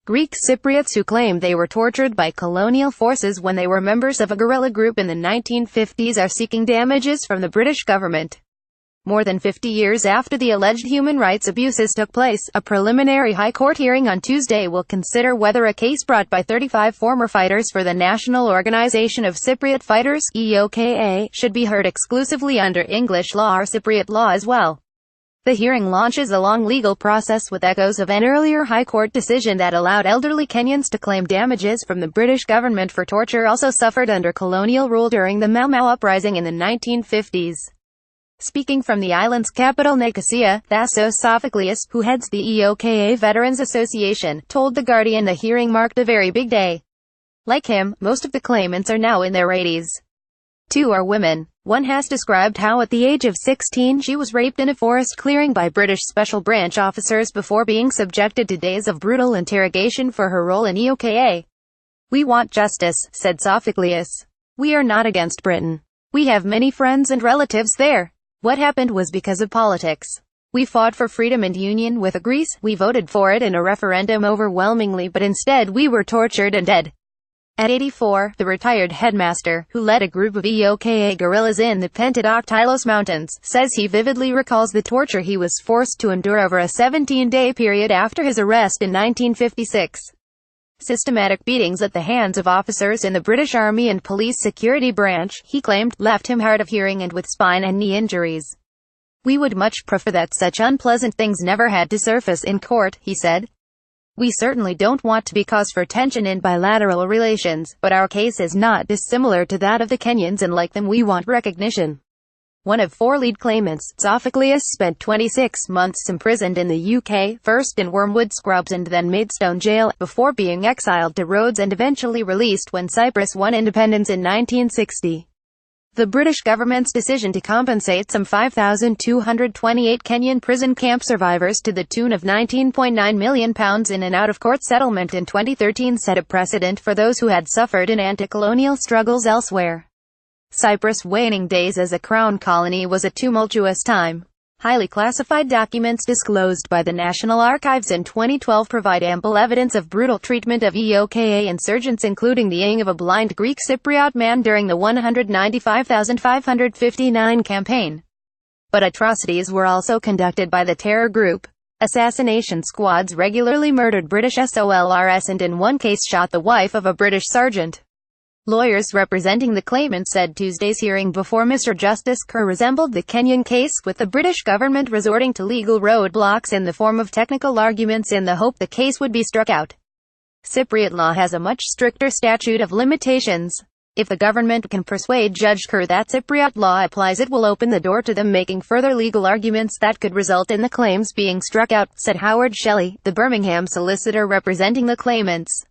Greek Cypriots who claim they were tortured by colonial forces when they were members of a guerrilla group in the 1950s are seeking damages from the British government. More than 50 years after the alleged human rights abuses took place, a preliminary High Court hearing on Tuesday will consider whether a case brought by 35 former fighters for the National Organization of Cypriot Fighters (EOKA) should be heard exclusively under English law or Cypriot law as well. The hearing launches a long legal process with echoes of an earlier High Court decision that allowed elderly Kenyans to claim damages from the British government for torture also suffered under colonial rule during the Mau Mau uprising in the 1950s. Speaking from the island's capital Nicosia, Thasos Sophocleus, who heads the EOKA Veterans Association, told The Guardian the hearing marked a very big day. Like him, most of the claimants are now in their 80s. Two are women. One has described how at the age of 16 she was raped in a forest clearing by British Special Branch officers before being subjected to days of brutal interrogation for her role in EOKA. "We want justice," said Sophocleus. "We are not against Britain. We have many friends and relatives there. What happened was because of politics. We fought for freedom and union with Greece, we voted for it in a referendum overwhelmingly, but instead we were tortured and dead." At 84, the retired headmaster, who led a group of EOKA guerrillas in the Pentadactylos Mountains, says he vividly recalls the torture he was forced to endure over a 17-day period after his arrest in 1956. Systematic beatings at the hands of officers in the British Army and Police Security Branch, he claimed, left him hard of hearing and with spine and knee injuries. "We would much prefer that such unpleasant things never had to surface in court," he said. "We certainly don't want to be cause for tension in bilateral relations, but our case is not dissimilar to that of the Kenyans, and like them we want recognition." One of four lead claimants, Sophocleus, spent 26 months imprisoned in the UK, first in Wormwood Scrubs and then Maidstone Jail, before being exiled to Rhodes and eventually released when Cyprus won independence in 1960. The British government's decision to compensate some 5,228 Kenyan prison camp survivors to the tune of £19.9 million in an out-of-court settlement in 2013 set a precedent for those who had suffered in anti-colonial struggles elsewhere. Cyprus' waning days as a crown colony was a tumultuous time. Highly classified documents disclosed by the National Archives in 2012 provide ample evidence of brutal treatment of EOKA insurgents, including the hanging of a blind Greek Cypriot man during the 195,559 campaign. But atrocities were also conducted by the terror group. Assassination squads regularly murdered British SOLRs and in one case shot the wife of a British sergeant. Lawyers representing the claimant said Tuesday's hearing before Mr. Justice Kerr resembled the Kenyan case, with the British government resorting to legal roadblocks in the form of technical arguments in the hope the case would be struck out. Cypriot law has a much stricter statute of limitations. If the government can persuade Judge Kerr that Cypriot law applies, it will open the door to them making further legal arguments that could result in the claims being struck out, said Howard Shelley, the Birmingham solicitor representing the claimants.